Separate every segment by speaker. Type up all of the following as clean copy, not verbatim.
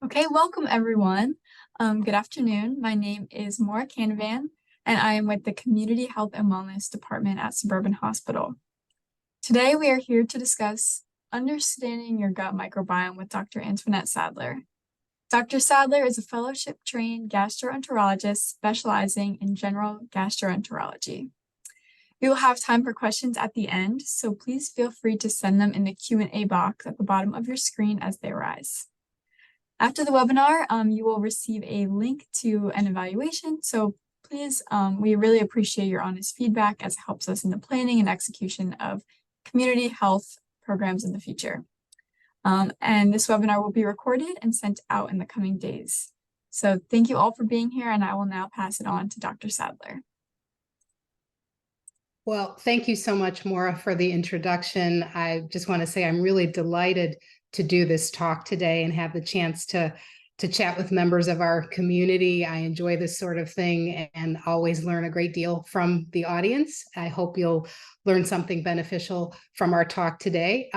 Speaker 1: Okay, welcome everyone. Good afternoon. My name is Maura Canavan, and I am with the Community Health and Wellness Department at Suburban Hospital. Today, we are here to discuss understanding your gut microbiome with Dr. Antoinette Sadler. Dr. Sadler is a fellowship-trained gastroenterologist specializing in general gastroenterology. We will have time for questions at the end, so please feel free to send them in the Q&A box at the bottom of your screen as they arise. After the webinar, you will receive a link to an evaluation. So please, we really appreciate your honest feedback as it helps us in the planning and execution of community health programs in the future. And this webinar will be recorded and sent out in the coming days. So thank you all for being here, and I will now pass it on to Dr. Sadler.
Speaker 2: Well, thank you so much, Maura, for the introduction. I just want to say I'm really delighted to do this talk today and have the chance to chat with members of our community. I enjoy this sort of thing and always learn a great deal from the audience. I hope you'll learn something beneficial from our talk today.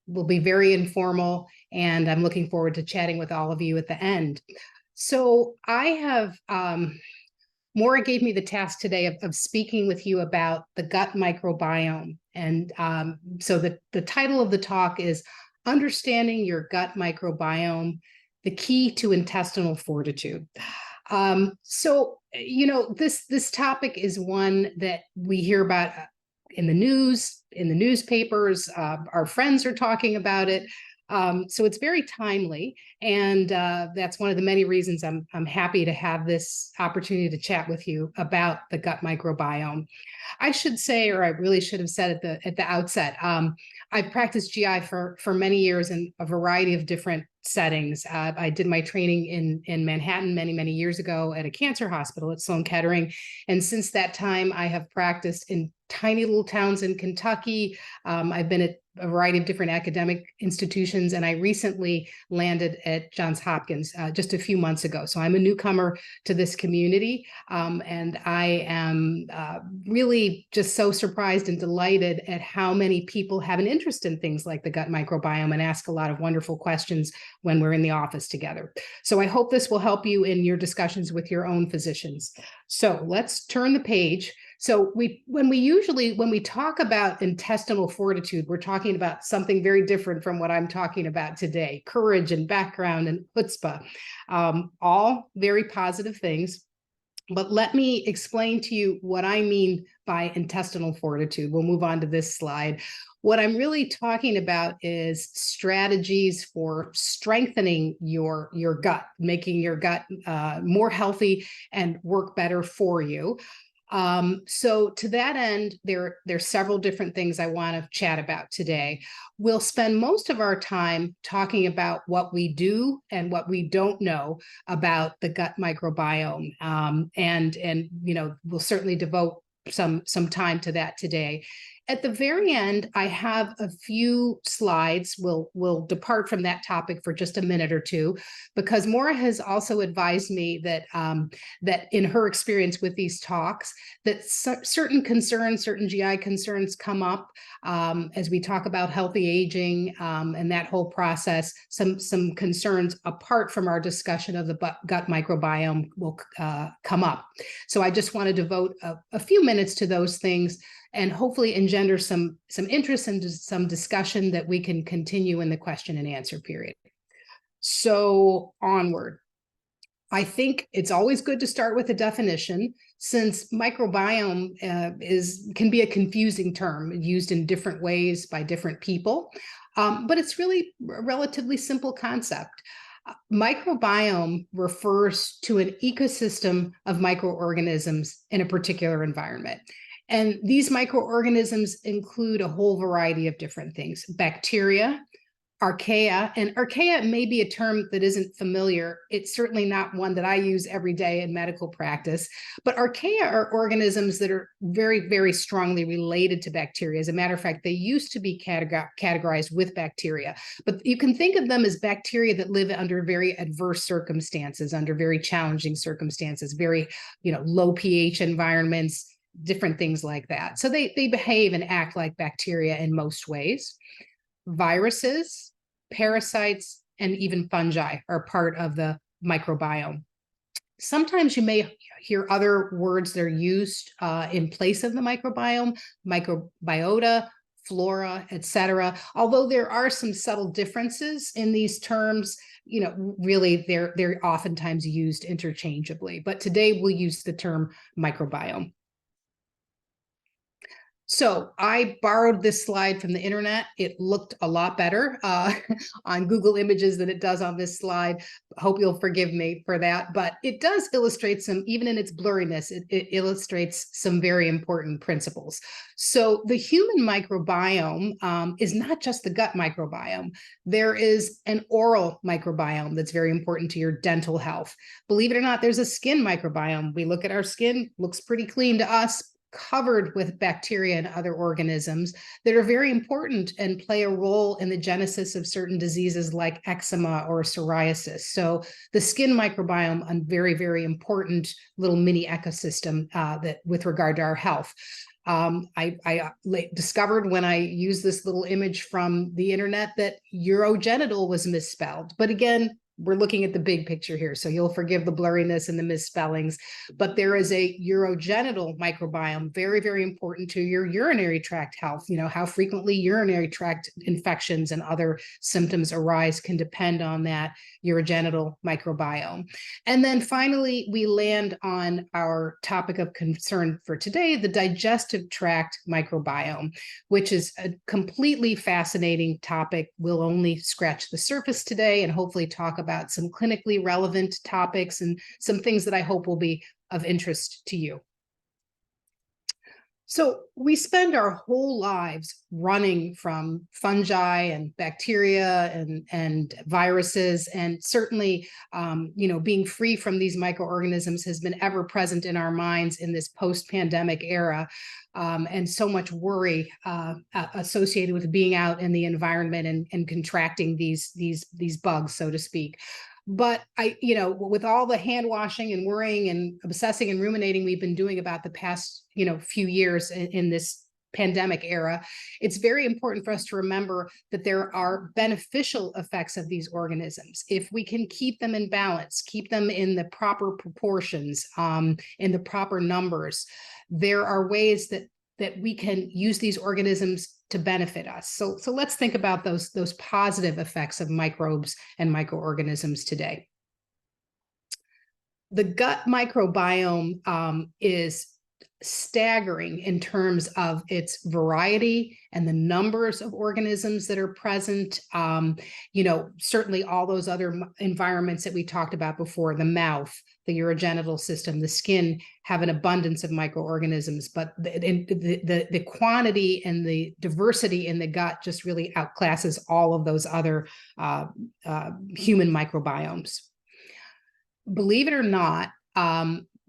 Speaker 2: We'll be very informal, and I'm looking forward to chatting with all of you at the end. So I have Maura gave me the task today of speaking with you about the gut microbiome. And so the title of the talk is Understanding Your Gut Microbiome, the Key to Intestinal Fortitude. So, you know, this topic is one that we hear about in the news, in the newspapers. Our friends are talking about it. So it's very timely, and that's one of the many reasons I'm happy to have this opportunity to chat with you about the gut microbiome. I should say, or I really should have said at the outset, I've practiced GI for many years in a variety of different settings. I did my training in Manhattan many years ago at a cancer hospital at Sloan Kettering, and since that time I have practiced in tiny little towns in Kentucky. I've been at a variety of different academic institutions, and I recently landed at Johns Hopkins just a few months ago. So I'm a newcomer to this community, and I am really just so surprised and delighted at how many people have an interest in things like the gut microbiome and ask a lot of wonderful questions when we're in the office together. So I hope this will help you in your discussions with your own physicians. So let's turn the page. So when we talk about intestinal fortitude, we're talking about something very different from what I'm talking about today: courage and background and chutzpah, all very positive things. But let me explain to you what I mean by intestinal fortitude. We'll move on to this slide. What I'm really talking about is strategies for strengthening your gut, making your gut more healthy and work better for you. So to that end, there's several different things I want to chat about today. We'll spend most of our time talking about what we do and what we don't know about the gut microbiome. And you know, we'll certainly devote some time to that today. At the very end, I have a few slides. We'll depart from that topic for just a minute or two, because Maura has also advised me that that in her experience with these talks, that certain concerns, certain GI concerns come up as we talk about healthy aging and that whole process. Some concerns apart from our discussion of the gut microbiome will come up. So I just want to devote a few minutes to those things and hopefully engender some interest and some discussion that we can continue in the question and answer period. So onward. I think it's always good to start with a definition, since microbiome can be a confusing term used in different ways by different people, but it's really a relatively simple concept. Microbiome refers to an ecosystem of microorganisms in a particular environment. And these microorganisms include a whole variety of different things: bacteria, archaea, and archaea may be a term that isn't familiar. It's certainly not one that I use every day in medical practice, but archaea are organisms that are very strongly related to bacteria. As a matter of fact, they used to be categorized with bacteria, but you can think of them as bacteria that live under very adverse circumstances, under very challenging circumstances, very, you know, low pH environments, different things like that. So they behave and act like bacteria in most ways. Viruses, parasites, and even fungi are part of the microbiome. Sometimes you may hear other words that are used in place of the microbiome, microbiota, flora, etc. Although there are some subtle differences in these terms, really they're oftentimes used interchangeably. But today we'll use the term microbiome. So I borrowed this slide from the internet. It looked a lot better on Google Images than it does on this slide. Hope you'll forgive me for that. But it does illustrate some, even in its blurriness, it illustrates some very important principles. So the human microbiome is not just the gut microbiome. There is an oral microbiome that's very important to your dental health. Believe it or not, there's a skin microbiome. We look at our skin, looks pretty clean to us, covered with bacteria and other organisms that are very important and play a role in the genesis of certain diseases like eczema or psoriasis. So the skin microbiome, a very, very important little mini ecosystem that with regard to our health. I discovered when I used this little image from the internet that urogenital was misspelled. But again, we're looking at the big picture here, so you'll forgive the blurriness and the misspellings, but there is a urogenital microbiome, very, very important to your urinary tract health. How frequently urinary tract infections and other symptoms arise can depend on that urogenital microbiome. And then finally, we land on our topic of concern for today, the digestive tract microbiome, which is a completely fascinating topic. We'll only scratch the surface today and hopefully talk about some clinically relevant topics and some things that I hope will be of interest to you. So we spend our whole lives running from fungi and bacteria and viruses, and certainly, being free from these microorganisms has been ever present in our minds in this post-pandemic era, and so much worry associated with being out in the environment and contracting these bugs, so to speak. But with all the hand washing and worrying and obsessing and ruminating we've been doing about the past, few years in this pandemic era, it's very important for us to remember that there are beneficial effects of these organisms. If we can keep them in balance, keep them in the proper proportions, in the proper numbers, there are ways that we can use these organisms to benefit us. So let's think about those positive effects of microbes and microorganisms today. The gut microbiome is staggering in terms of its variety and the numbers of organisms that are present. Certainly all those other environments that we talked about before, the mouth, the urogenital system, the skin, have an abundance of microorganisms, but the quantity and the diversity in the gut just really outclasses all of those other human microbiomes. Believe it or not,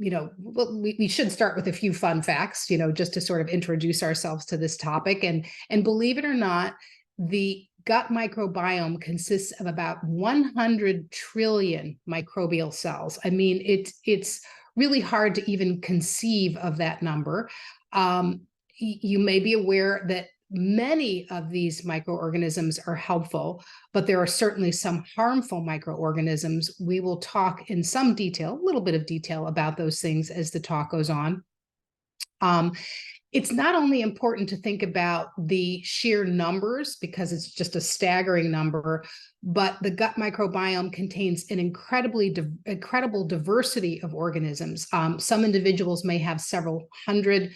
Speaker 2: we should start with a few fun facts, just to sort of introduce ourselves to this topic. And believe it or not, the gut microbiome consists of about 100 trillion microbial cells. I mean, it's really hard to even conceive of that number. You may be aware that many of these microorganisms are helpful, but there are certainly some harmful microorganisms. We will talk in some detail, a little bit of detail about those things as the talk goes on. It's not only important to think about the sheer numbers, because it's just a staggering number, but the gut microbiome contains an incredible diversity of organisms. Some individuals may have several hundred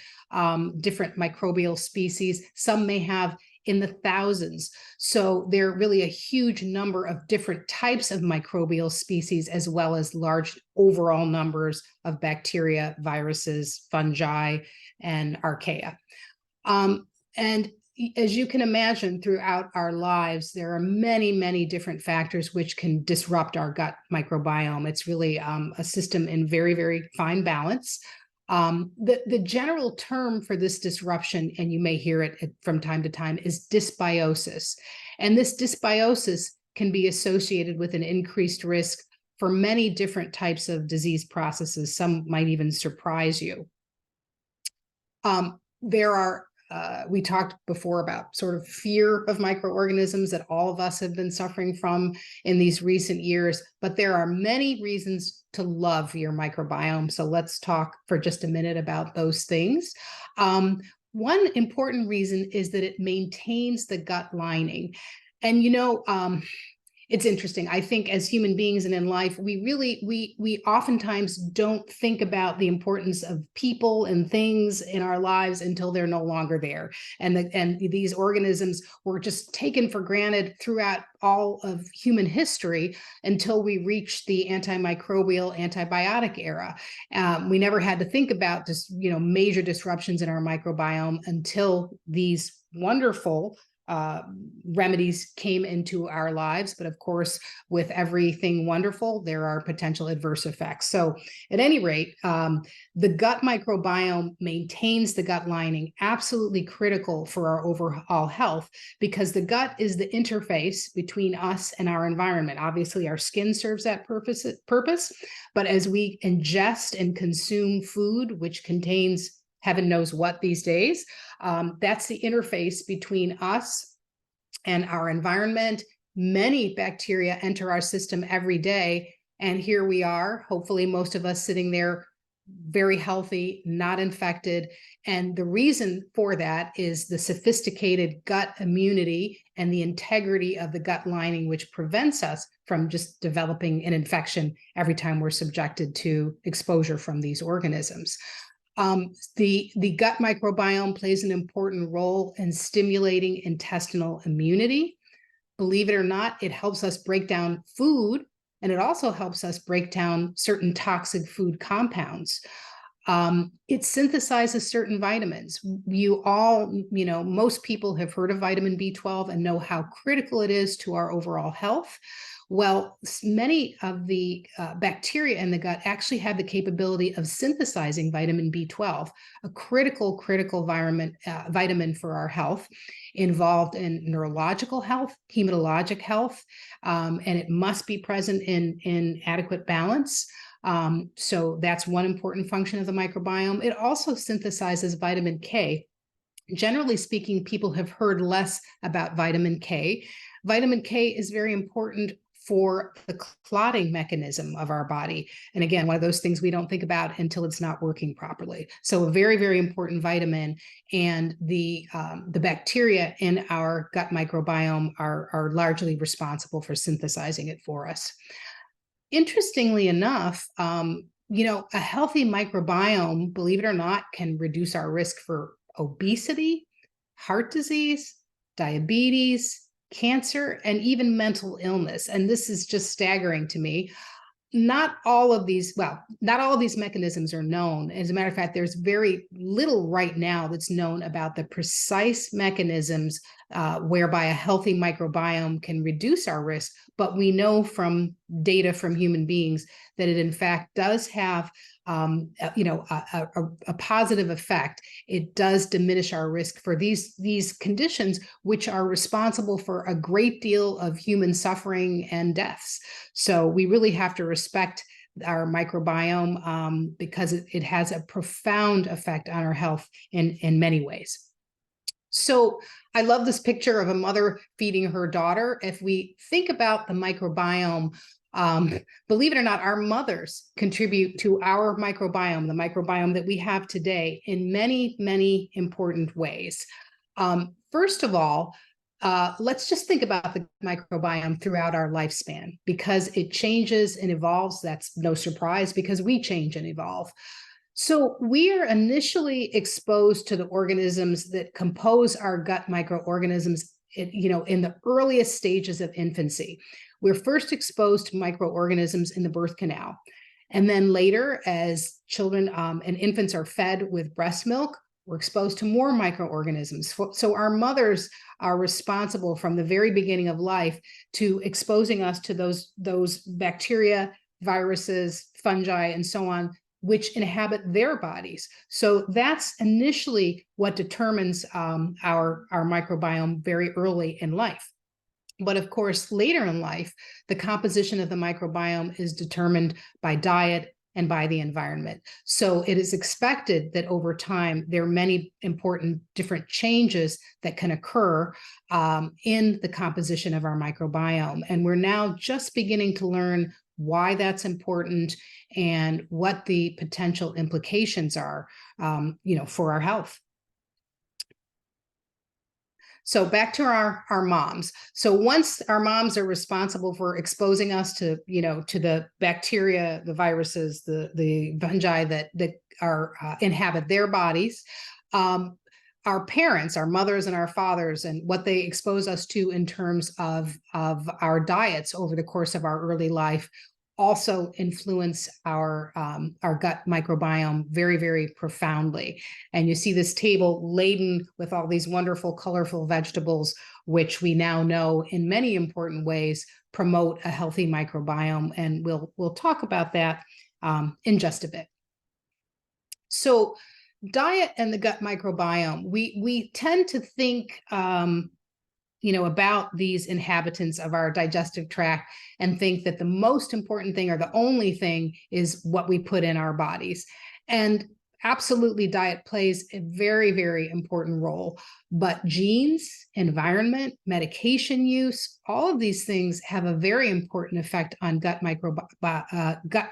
Speaker 2: different microbial species. Some may have in the thousands. So there are really a huge number of different types of microbial species, as well as large overall numbers of bacteria, viruses, fungi, and archaea. And as you can imagine, throughout our lives, there are many, many different factors which can disrupt our gut microbiome. It's really a system in very, very fine balance. The general term for this disruption, and you may hear it from time to time, is dysbiosis. And this dysbiosis can be associated with an increased risk for many different types of disease processes. Some might even surprise you. There are we talked before about sort of fear of microorganisms that all of us have been suffering from in these recent years, but there are many reasons to love your microbiome. So let's talk for just a minute about those things. One important reason is that it maintains the gut lining. And, it's interesting. I think as human beings and in life, we oftentimes don't think about the importance of people and things in our lives until they're no longer there. And these organisms were just taken for granted throughout all of human history until we reached the antimicrobial, antibiotic era. We never had to think about just, major disruptions in our microbiome until these wonderful remedies came into our lives. But of course, with everything wonderful, there are potential adverse effects. So at any rate, the gut microbiome maintains the gut lining, absolutely critical for our overall health, because the gut is the interface between us and our environment. Obviously, our skin serves that purpose, but as we ingest and consume food, which contains heaven knows what these days, that's the interface between us and our environment. Many bacteria enter our system every day. And here we are, hopefully most of us sitting there very healthy, not infected. And the reason for that is the sophisticated gut immunity and the integrity of the gut lining, which prevents us from just developing an infection every time we're subjected to exposure from these organisms. The gut microbiome plays an important role in stimulating intestinal immunity. Believe it or not, it helps us break down food, and it also helps us break down certain toxic food compounds. It synthesizes certain vitamins. Most people have heard of vitamin B12 and know how critical it is to our overall health. Well, many of the bacteria in the gut actually have the capability of synthesizing vitamin B12, a critical vitamin for our health, involved in neurological health, hematologic health, and it must be present in adequate balance. So that's one important function of the microbiome. It also synthesizes vitamin K. Generally speaking, people have heard less about vitamin K. Vitamin K is very important for the clotting mechanism of our body. And again, one of those things we don't think about until it's not working properly. So a very, very important vitamin. And the bacteria in our gut microbiome are largely responsible for synthesizing it for us. Interestingly enough, a healthy microbiome, believe it or not, can reduce our risk for obesity, heart disease, diabetes, cancer, and even mental illness. And this is just staggering to me. Not all of these mechanisms are known. As a matter of fact, there's very little right now that's known about the precise mechanisms whereby a healthy microbiome can reduce our risk. But we know from data from human beings that it in fact does have a positive effect. It does diminish our risk for these conditions, which are responsible for a great deal of human suffering and deaths. So we really have to respect our microbiome because it has a profound effect on our health in many ways. So I love this picture of a mother feeding her daughter. If we think about the microbiome, believe it or not, our mothers contribute to our microbiome, the microbiome that we have today, in many, many important ways. First of all, let's just think about the microbiome throughout our lifespan, because it changes and evolves. That's no surprise, because we change and evolve. So we are initially exposed to the organisms that compose our gut microorganisms, in the earliest stages of infancy. We're first exposed to microorganisms in the birth canal. And then later, as children and infants are fed with breast milk, we're exposed to more microorganisms. So our mothers are responsible from the very beginning of life to exposing us to those bacteria, viruses, fungi, and so on, which inhabit their bodies. So that's initially what determines our microbiome very early in life. But of course, later in life, the composition of the microbiome is determined by diet and by the environment. So it is expected that over time, there are many important different changes that can occur in the composition of our microbiome. And we're now just beginning to learn why that's important and what the potential implications are, for our health. So back to our moms. So once our moms are responsible for exposing us to, to the bacteria, the viruses, the fungi that are inhabit their bodies, our parents, our mothers and our fathers, and what they expose us to in terms of our diets over the course of our early life also influence our gut microbiome very, very profoundly. And you see this table laden with all these wonderful, colorful vegetables, which we now know in many important ways promote a healthy microbiome. And we'll talk about that in just a bit. So diet and the gut microbiome, we tend to think about these inhabitants of our digestive tract and think that the most important thing or the only thing is what we put in our bodies. And absolutely, diet plays a very, very important role. But genes, environment, medication use, all of these things have a very important effect on gut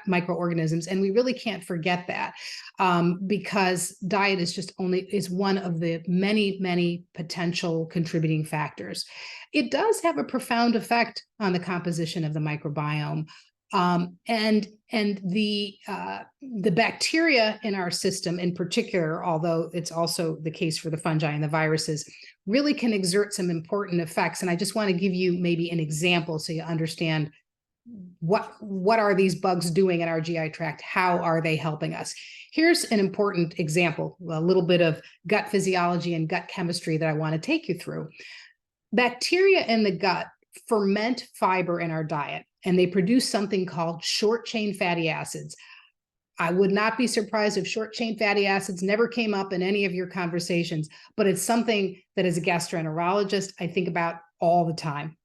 Speaker 2: microorganisms. And we really can't forget that because diet is one of the many, many potential contributing factors. It does have a profound effect on the composition of the microbiome. And the bacteria in our system in particular, although it's also the case for the fungi and the viruses, really can exert some important effects. And I just want to give you maybe an example so you understand what are these bugs doing in our GI tract? How are they helping us? Here's an important example, a little bit of gut physiology and gut chemistry that I want to take you through. Bacteria in the gut ferment fiber in our diet, and they produce something called short-chain fatty acids. I would not be surprised if short-chain fatty acids never came up in any of your conversations, but it's something that as a gastroenterologist, I think about all the time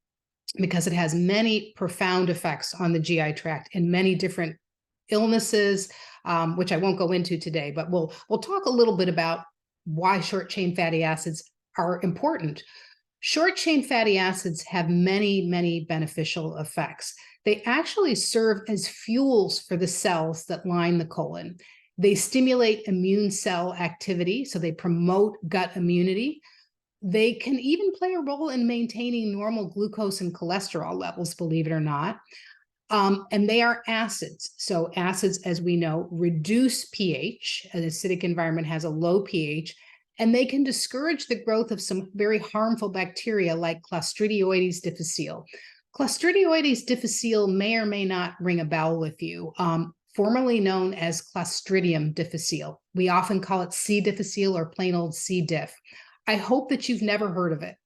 Speaker 2: because it has many profound effects on the GI tract in many different illnesses, which I won't go into today, but we'll talk a little bit about why short-chain fatty acids are important. Short-chain fatty acids have many, many beneficial effects. They actually serve as fuels for the cells that line the colon. They stimulate immune cell activity, so they promote gut immunity. They can even play a role in maintaining normal glucose and cholesterol levels, believe it or not. And they are acids. So acids, as we know, reduce pH. An acidic environment has a low pH. And they can discourage the growth of some very harmful bacteria like Clostridioides difficile. Clostridioides difficile may or may not ring a bell with you, formerly known as Clostridium difficile. We often call it C. difficile or plain old C. diff. I hope that you've never heard of it.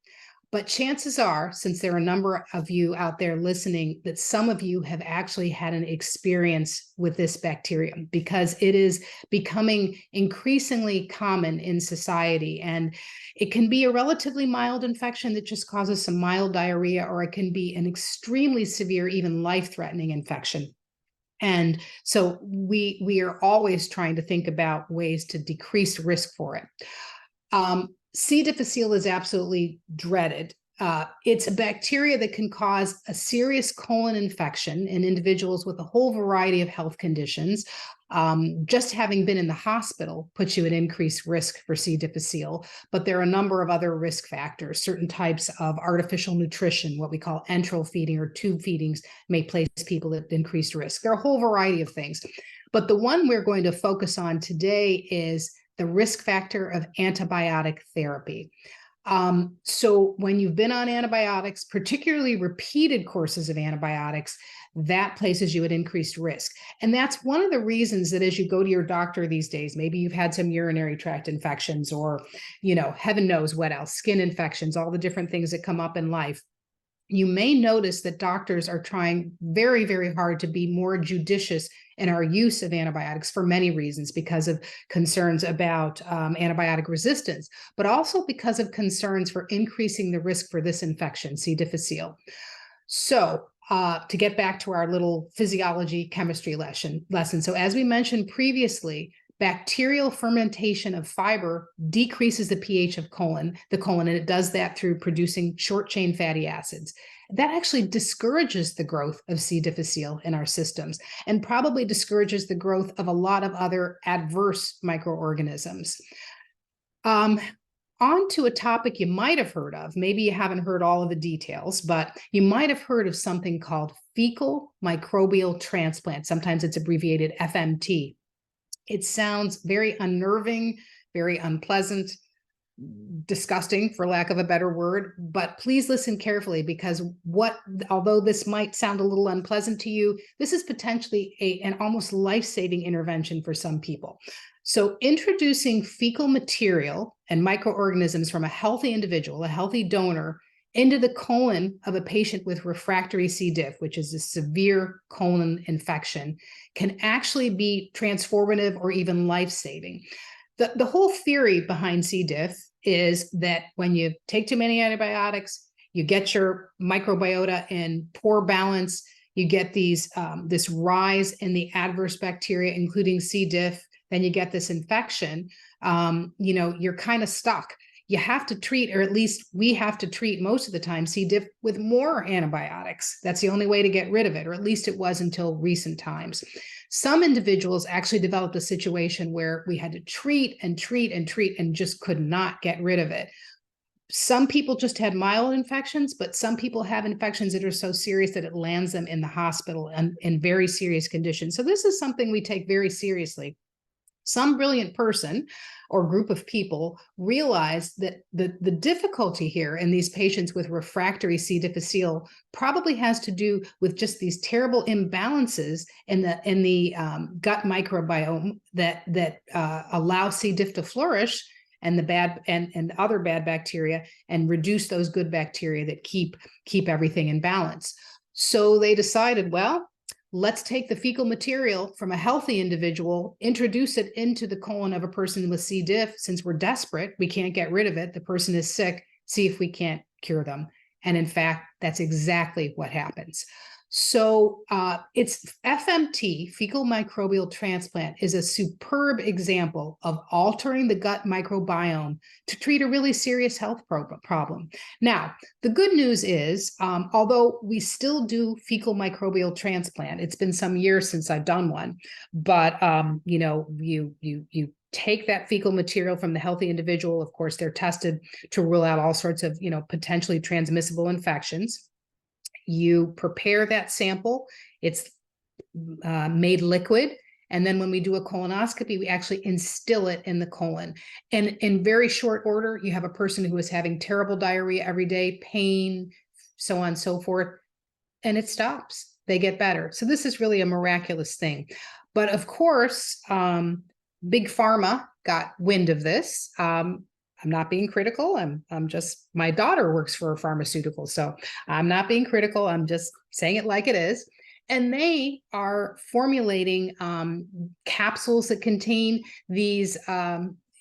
Speaker 2: But chances are, since there are a number of you out there listening, that some of you have actually had an experience with this bacterium because it is becoming increasingly common in society. And it can be a relatively mild infection that just causes some mild diarrhea, or it can be an extremely severe, even life-threatening infection. And so we are always trying to think about ways to decrease risk for it. C. difficile is absolutely dreaded. It's a bacteria that can cause a serious colon infection in individuals with a whole variety of health conditions. Just having been in the hospital puts you at increased risk for C. difficile, but there are a number of other risk factors. Certain types of artificial nutrition, what we call enteral feeding or tube feedings, may place people at increased risk. There are a whole variety of things, but the one we're going to focus on today is the risk factor of antibiotic therapy. So when you've been on antibiotics, particularly repeated courses of antibiotics, that places you at increased risk. And that's one of the reasons that as you go to your doctor these days, maybe you've had some urinary tract infections or, heaven knows what else, skin infections, all the different things that come up in life. You may notice that doctors are trying very, very hard to be more judicious in our use of antibiotics for many reasons, because of concerns about antibiotic resistance, but also because of concerns for increasing the risk for this infection, C. difficile. So to get back to our little physiology chemistry lesson. So as we mentioned previously, bacterial fermentation of fiber decreases the pH of the colon, and it does that through producing short-chain fatty acids. That actually discourages the growth of C. difficile in our systems and probably discourages the growth of a lot of other adverse microorganisms. On to a topic you might have heard of. Maybe you haven't heard all of the details, but you might have heard of something called fecal microbial transplant. Sometimes it's abbreviated FMT. It sounds very unnerving, very unpleasant, disgusting, for lack of a better word, but please listen carefully, because although this might sound a little unpleasant to you, this is potentially an almost life-saving intervention for some people. So introducing fecal material and microorganisms from a healthy individual, a healthy donor, into the colon of a patient with refractory C. diff, which is a severe colon infection, can actually be transformative or even life-saving. The whole theory behind C. diff is that when you take too many antibiotics, you get your microbiota in poor balance, you get this rise in the adverse bacteria, including C. diff, then you get this infection, you're kind of stuck. You have to treat, or at least we have to treat most of the time, C. diff with more antibiotics. That's the only way to get rid of it, or at least it was until recent times. Some individuals actually developed a situation where we had to treat and treat and treat and just could not get rid of it. Some people just had mild infections, but some people have infections that are so serious that it lands them in the hospital and in very serious conditions. So this is something we take very seriously. Some brilliant person or group of people realized that the difficulty here in these patients with refractory C. difficile probably has to do with just these terrible imbalances in the gut microbiome that allow C. diff to flourish, and the bad and other bad bacteria, and reduce those good bacteria that keep everything in balance. So they decided, well, let's take the fecal material from a healthy individual, introduce it into the colon of a person with C. diff. Since we're desperate, we can't get rid of it, the person is sick, see if we can't cure them. And in fact, that's exactly what happens. So it's FMT, fecal microbial transplant, is a superb example of altering the gut microbiome to treat a really serious health problem. Now, the good news is, although we still do fecal microbial transplant, it's been some years since I've done one, but you take that fecal material from the healthy individual. Of course, they're tested to rule out all sorts of potentially transmissible infections. You prepare that sample, it's made liquid, and then when we do a colonoscopy, we actually instill it in the colon. And in very short order, you have a person who is having terrible diarrhea every day, pain, so on and so forth, and it stops. They get better. So this is really a miraculous thing. But of course, Big Pharma got wind of this. I'm not being critical. I'm just, my daughter works for a pharmaceutical, so I'm not being critical. I'm just saying it like it is. And they are formulating capsules that contain these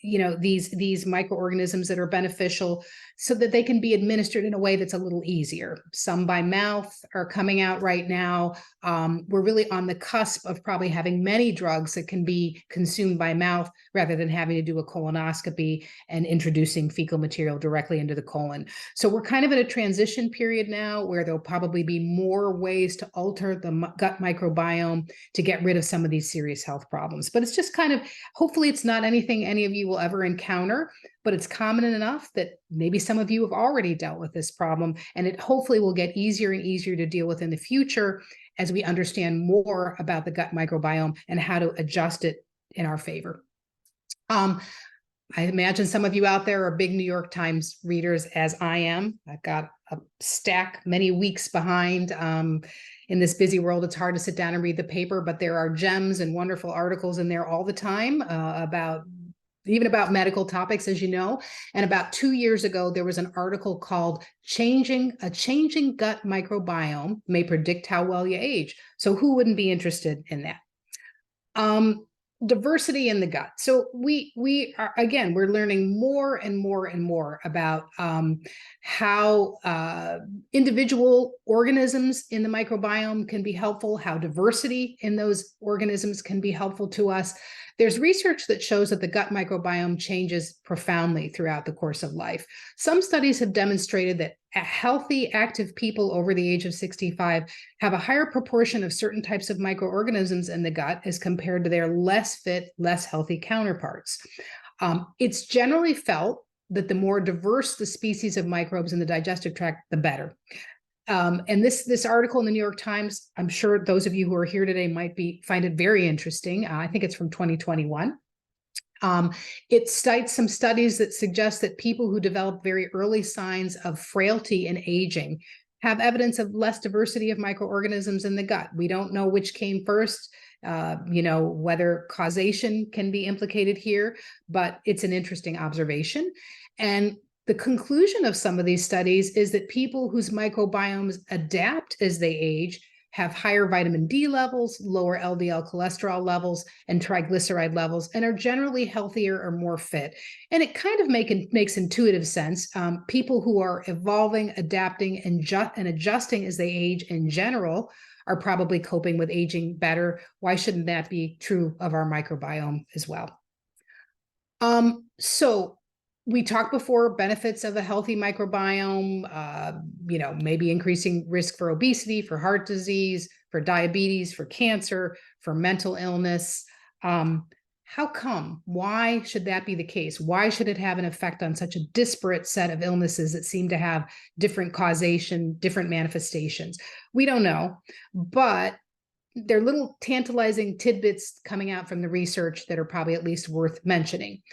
Speaker 2: these microorganisms that are beneficial, so that they can be administered in a way that's a little easier. Some by mouth are coming out right now. We're really on the cusp of probably having many drugs that can be consumed by mouth rather than having to do a colonoscopy and introducing fecal material directly into the colon. So we're kind of in a transition period now where there'll probably be more ways to alter the gut microbiome to get rid of some of these serious health problems. But it's just kind of, hopefully it's not anything any of you will ever encounter, but it's common enough that maybe some of you have already dealt with this problem, and it hopefully will get easier and easier to deal with in the future as we understand more about the gut microbiome and how to adjust it in our favor. I imagine some of you out there are big New York Times readers, as I am. I've got a stack many weeks behind. In this busy world, it's hard to sit down and read the paper, but there are gems and wonderful articles in there all the time about medical topics, as you know. And about 2 years ago, there was an article called Changing Gut Microbiome May Predict How Well You Age. So who wouldn't be interested in that? diversity in the gut. So we are, again, we're learning more and more and more about how individual organisms in the microbiome can be helpful, how diversity in those organisms can be helpful to us. There's research that shows that the gut microbiome changes profoundly throughout the course of life. Some studies have demonstrated that healthy, active people over the age of 65 have a higher proportion of certain types of microorganisms in the gut as compared to their less fit, less healthy counterparts. It's generally felt that the more diverse the species of microbes in the digestive tract, the better. And this article in the New York Times, I'm sure those of you who are here today might find it very interesting. I think it's from 2021. It cites some studies that suggest that people who develop very early signs of frailty and aging have evidence of less diversity of microorganisms in the gut. We don't know which came first, whether causation can be implicated here, but it's an interesting observation. And the conclusion of some of these studies is that people whose microbiomes adapt as they age have higher vitamin D levels, lower LDL cholesterol levels, and triglyceride levels, and are generally healthier or more fit. And it kind of makes intuitive sense. People who are evolving, adapting, and adjusting as they age in general are probably coping with aging better. Why shouldn't that be true of our microbiome as well? So we talked before, benefits of a healthy microbiome, maybe increasing risk for obesity, for heart disease, for diabetes, for cancer, for mental illness. How come? Why should that be the case? Why should it have an effect on such a disparate set of illnesses that seem to have different causation, different manifestations? We don't know, but there are little tantalizing tidbits coming out from the research that are probably at least worth mentioning.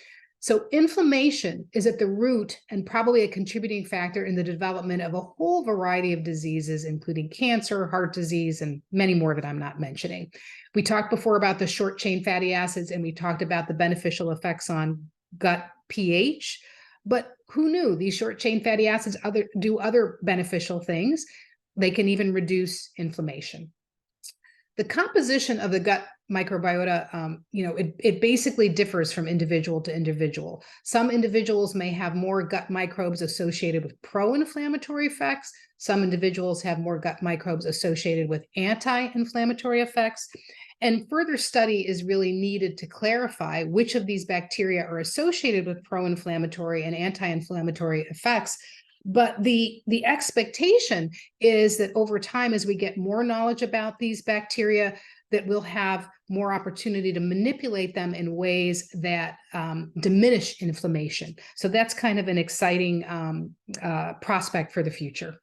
Speaker 2: So inflammation is at the root and probably a contributing factor in the development of a whole variety of diseases, including cancer, heart disease, and many more that I'm not mentioning. We talked before about the short chain fatty acids, and we talked about the beneficial effects on gut pH, but who knew these short chain fatty acids do other beneficial things? They can even reduce inflammation. The composition of the gut microbiota, it basically differs from individual to individual. Some individuals may have more gut microbes associated with pro-inflammatory effects. Some individuals have more gut microbes associated with anti-inflammatory effects. And further study is really needed to clarify which of these bacteria are associated with pro-inflammatory and anti-inflammatory effects. But the expectation is that over time, as we get more knowledge about these bacteria, that we'll have more opportunity to manipulate them in ways that diminish inflammation. So that's kind of an exciting prospect for the future.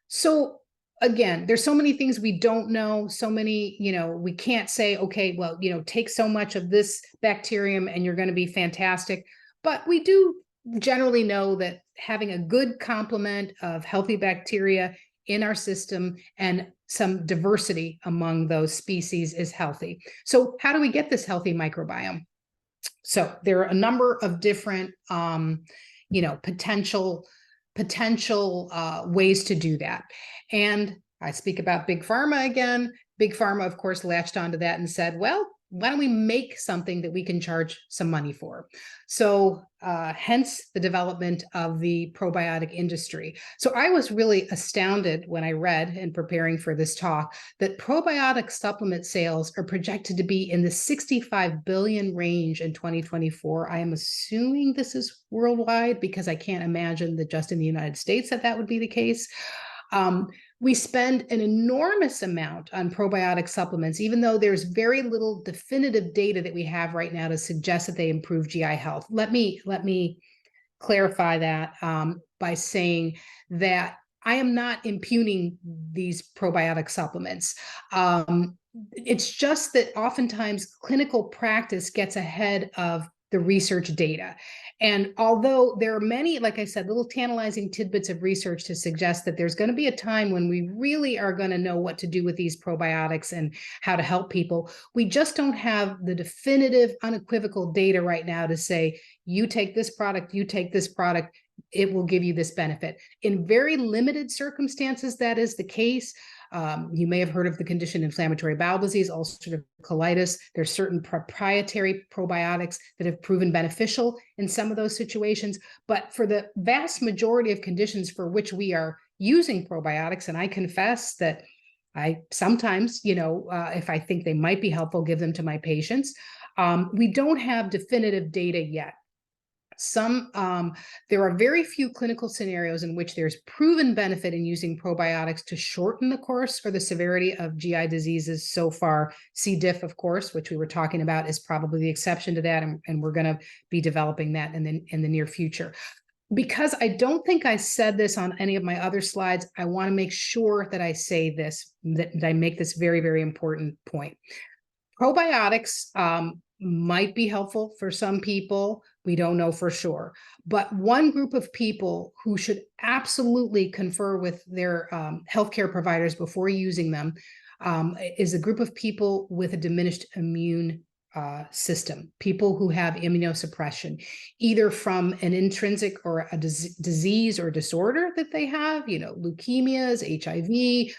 Speaker 2: So again, there's so many things we don't know, so many, we can't say, okay, well, take so much of this bacterium and you're going to be fantastic. But we do generally know that having a good complement of healthy bacteria in our system and some diversity among those species is healthy. So how do we get this healthy microbiome? So there are a number of different, potential ways to do that. And I speak about Big Pharma again. Big Pharma, of course, latched onto that and said, well, why don't we make something that we can charge some money for? So hence the development of the probiotic industry. So I was really astounded when I read in preparing for this talk that probiotic supplement sales are projected to be in the 65 billion range in 2024. I am assuming this is worldwide because I can't imagine that just in the United States that would be the case. We spend an enormous amount on probiotic supplements, even though there's very little definitive data that we have right now to suggest that they improve GI health. Let me clarify that by saying that I am not impugning these probiotic supplements. It's just that oftentimes clinical practice gets ahead of the research data. And although there are many, like I said, little tantalizing tidbits of research to suggest that there's going to be a time when we really are going to know what to do with these probiotics and how to help people, we just don't have the definitive, unequivocal data right now to say, you take this product, you take this product, it will give you this benefit. In very limited circumstances, that is the case. You may have heard of the condition inflammatory bowel disease, ulcerative colitis. There's certain proprietary probiotics that have proven beneficial in some of those situations. But for the vast majority of conditions for which we are using probiotics, and I confess that I sometimes, if I think they might be helpful, give them to my patients. We don't have definitive data yet. There are very few clinical scenarios in which there's proven benefit in using probiotics to shorten the course or the severity of GI diseases so far. C. diff, of course, which we were talking about, is probably the exception to that, and we're going to be developing that in the near future. Because I don't think I said this on any of my other slides, I want to make sure that I say this, that I make this very, very important point. Probiotics might be helpful for some people. We don't know for sure. But one group of people who should absolutely confer with their healthcare providers before using them is a group of people with a diminished immune system, people who have immunosuppression, either from an intrinsic or a disease or disorder that they have, leukemias, HIV,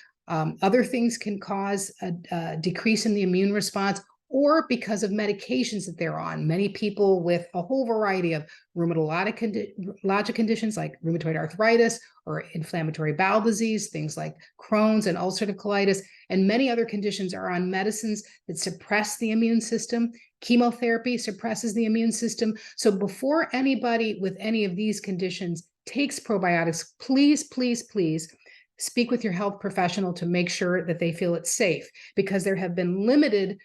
Speaker 2: other things can cause a decrease in the immune response, or because of medications that they're on. Many people with a whole variety of rheumatologic conditions like rheumatoid arthritis or inflammatory bowel disease, things like Crohn's and ulcerative colitis, and many other conditions are on medicines that suppress the immune system. Chemotherapy suppresses the immune system. So before anybody with any of these conditions takes probiotics, please, please, please speak with your health professional to make sure that they feel it's safe, because there have been limited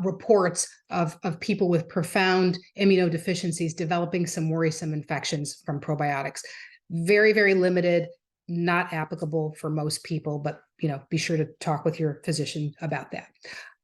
Speaker 2: reports of people with profound immunodeficiencies developing some worrisome infections from probiotics. Very, very limited, not applicable for most people, but be sure to talk with your physician about that.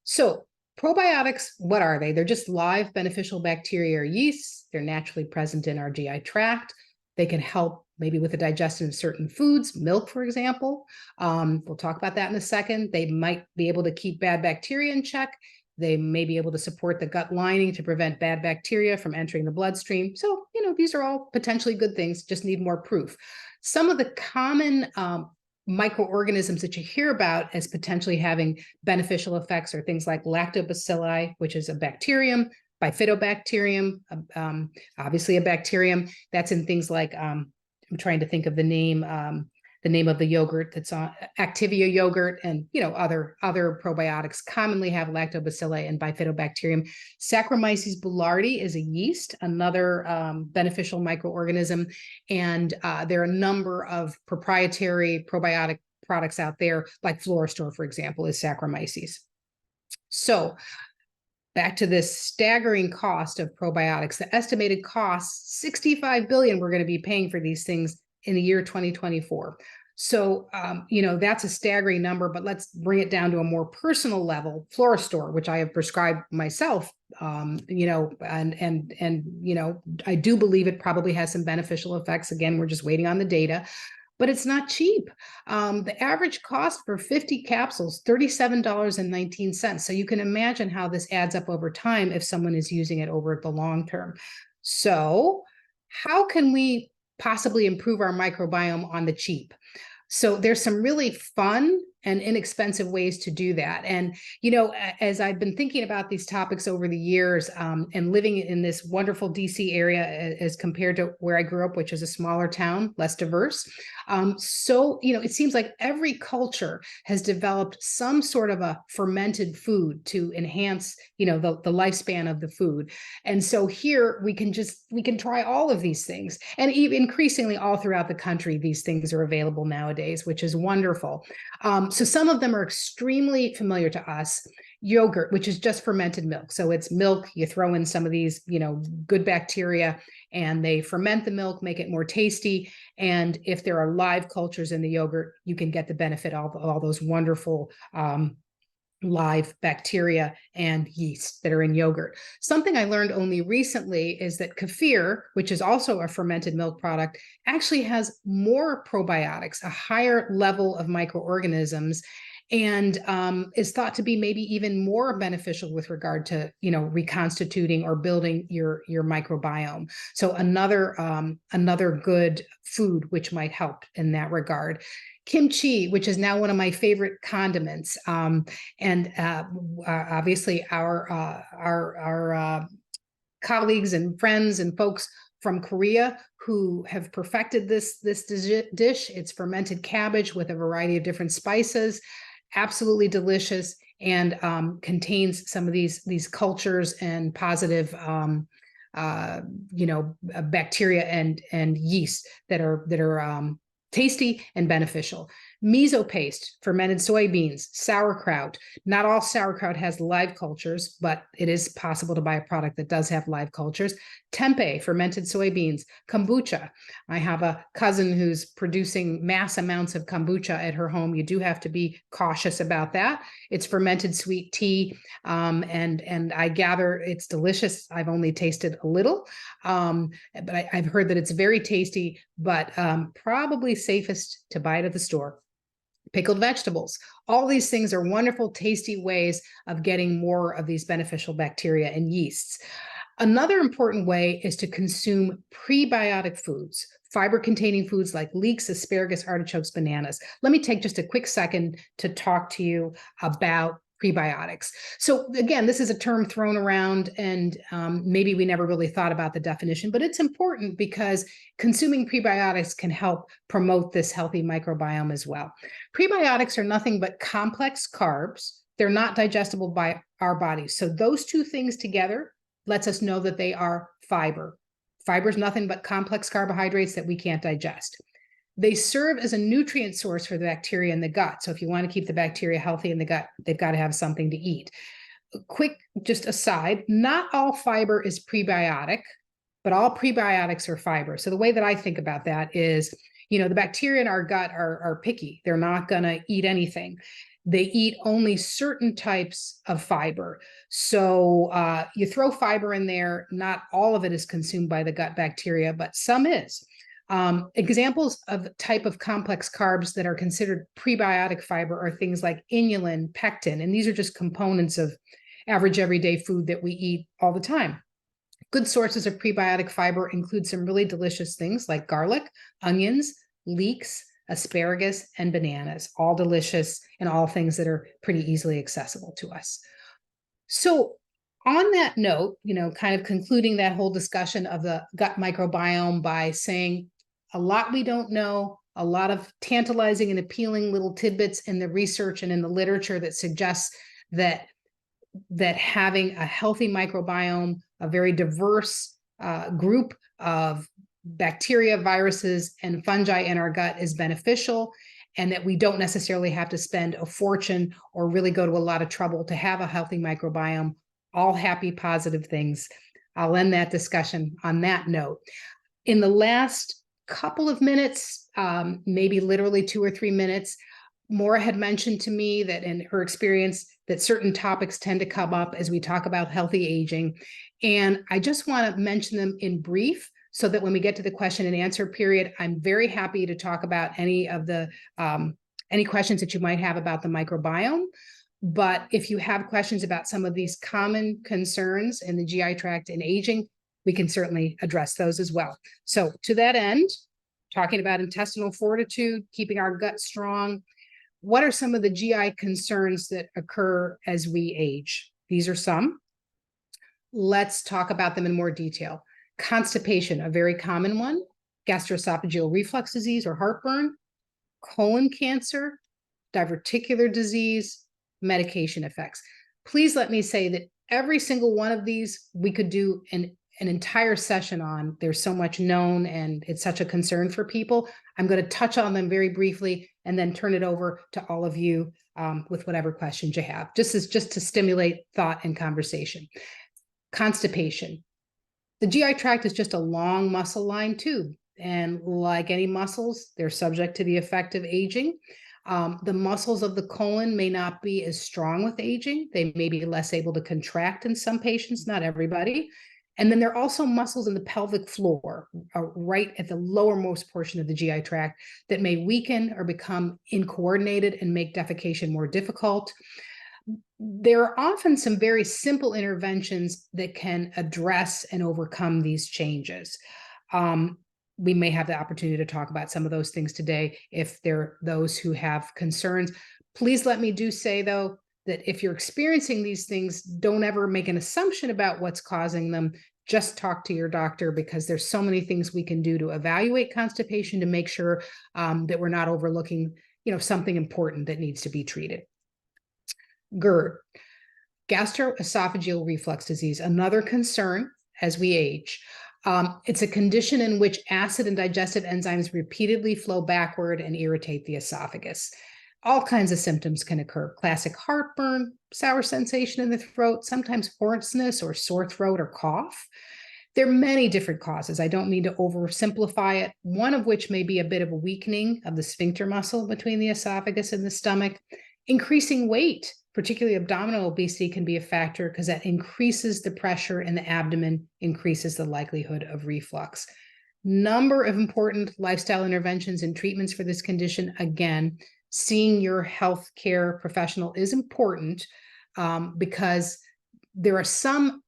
Speaker 2: So probiotics, what are they? They're just live beneficial bacteria or yeasts. They're naturally present in our GI tract. They can help maybe with the digestion of certain foods, milk, for example. We'll talk about that in a second. They might be able to keep bad bacteria in check. They may be able to support the gut lining to prevent bad bacteria from entering the bloodstream. So, these are all potentially good things, just need more proof. Some of the common microorganisms that you hear about as potentially having beneficial effects are things like lactobacilli, which is a bacterium, bifidobacterium, obviously a bacterium that's in things like, I'm trying to think of the name of the yogurt that's on Activia yogurt, and other probiotics commonly have lactobacilli and bifidobacterium. Saccharomyces boulardii is a yeast, another beneficial microorganism, and there are a number of proprietary probiotic products out there, like Florastor, for example, is Saccharomyces. So back to this staggering cost of probiotics. The estimated cost, $65 billion we're going to be paying for these things in the year 2024. So, that's a staggering number, but let's bring it down to a more personal level. Florastor, which I have prescribed myself, I do believe it probably has some beneficial effects. Again, we're just waiting on the data. But it's not cheap. The average cost for 50 capsules, $37.19. So you can imagine how this adds up over time if someone is using it over the long term. So how can we possibly improve our microbiome on the cheap? So there's some really fun and inexpensive ways to do that. And, as I've been thinking about these topics over the years, and living in this wonderful DC area as compared to where I grew up, which is a smaller town, less diverse. It seems like every culture has developed some sort of a fermented food to enhance, the lifespan of the food. And so here we can try all of these things. And even increasingly all throughout the country, these things are available nowadays, which is wonderful. So some of them are extremely familiar to us. Yogurt, which is just fermented milk. So it's milk, you throw in some of these, good bacteria, and they ferment the milk, make it more tasty. And if there are live cultures in the yogurt, you can get the benefit of all those wonderful live bacteria and yeast that are in yogurt. Something I learned only recently is that kefir, which is also a fermented milk product, actually has more probiotics, a higher level of microorganisms, and is thought to be maybe even more beneficial with regard to, reconstituting or building your microbiome. So another good food which might help in that regard. kimchi, which is now one of my favorite condiments, and obviously our colleagues and friends and folks from Korea who have perfected this dish. It's fermented cabbage with a variety of different spices, absolutely delicious, and contains some of these cultures and positive bacteria and yeast that are tasty and beneficial. Miso paste, fermented soybeans, sauerkraut. Not all sauerkraut has live cultures, but it is possible to buy a product that does have live cultures. Tempeh, fermented soybeans, kombucha. I have a cousin who's producing mass amounts of kombucha at her home. You do have to be cautious about that. It's fermented sweet tea, and I gather it's delicious. I've only tasted a little, but I've heard that it's very tasty, but probably safest to buy it at the store. Pickled vegetables. All these things are wonderful, tasty ways of getting more of these beneficial bacteria and yeasts. Another important way is to consume prebiotic foods, fiber-containing foods like leeks, asparagus, artichokes, bananas. Let me take just a quick second to talk to you about prebiotics. So again, this is a term thrown around, and maybe we never really thought about the definition, but it's important because consuming prebiotics can help promote this healthy microbiome as well. Prebiotics are nothing but complex carbs. They're not digestible by our bodies. So those two things together lets us know that they are fiber. Fiber is nothing but complex carbohydrates that we can't digest. They serve as a nutrient source for the bacteria in the gut. So if you want to keep the bacteria healthy in the gut, they've got to have something to eat. Quick, just aside, not all fiber is prebiotic, but all prebiotics are fiber. So the way that I think about that is, the bacteria in our gut are picky. They're not going to eat anything. They eat only certain types of fiber. So you throw fiber in there, not all of it is consumed by the gut bacteria, but some is. Examples of the type of complex carbs that are considered prebiotic fiber are things like inulin, pectin, and these are just components of average everyday food that we eat all the time. Good sources of prebiotic fiber include some really delicious things like garlic, onions, leeks, asparagus, and bananas, all delicious and all things that are pretty easily accessible to us. So on that note, kind of concluding that whole discussion of the gut microbiome by saying a lot we don't know, a lot of tantalizing and appealing little tidbits in the research and in the literature that suggests that having a healthy microbiome, a very diverse group of bacteria, viruses, and fungi in our gut is beneficial, and that we don't necessarily have to spend a fortune or really go to a lot of trouble to have a healthy microbiome. All happy, positive things. I'll end that discussion on that note. In the last couple of minutes, maybe literally 2 or 3 minutes, Maura had mentioned to me that in her experience that certain topics tend to come up as we talk about healthy aging. And I just want to mention them in brief so that when we get to the question and answer period, I'm very happy to talk about any of the any questions that you might have about the microbiome. But if you have questions about some of these common concerns in the GI tract and aging, we can certainly address those as well. So to that end, talking about intestinal fortitude, keeping our gut strong, what are some of the GI concerns that occur as we age? These are some. Let's talk about them in more detail. Constipation, a very common one, gastroesophageal reflux disease or heartburn, colon cancer, diverticular disease, medication effects. Please let me say that every single one of these we could do an entire session on. There's so much known and it's such a concern for people. I'm going to touch on them very briefly and then turn it over to all of you with whatever questions you have, just to stimulate thought and conversation. Constipation. The GI tract is just a long muscle-lined tube, and like any muscles, they're subject to the effect of aging. The muscles of the colon may not be as strong with aging. They may be less able to contract in some patients, not everybody. And then there are also muscles in the pelvic floor, right at the lowermost portion of the GI tract, that may weaken or become incoordinated and make defecation more difficult. There are often some very simple interventions that can address and overcome these changes. we may have the opportunity to talk about some of those things today if there are those who have concerns. Please let me say, though, that if you're experiencing these things, don't ever make an assumption about what's causing them. Just talk to your doctor, because there's so many things we can do to evaluate constipation to make sure that we're not overlooking, something important that needs to be treated. GERD, gastroesophageal reflux disease, another concern as we age. It's a condition in which acid and digestive enzymes repeatedly flow backward and irritate the esophagus. All kinds of symptoms can occur: classic heartburn, sour sensation in the throat, sometimes hoarseness or sore throat or cough. There are many different causes. I don't mean to oversimplify it, one of which may be a bit of a weakening of the sphincter muscle between the esophagus and the stomach. Increasing weight, particularly abdominal obesity, can be a factor because that increases the pressure in the abdomen, increases the likelihood of reflux. Number of important lifestyle interventions and treatments for this condition. Again, seeing your healthcare professional is important because there are some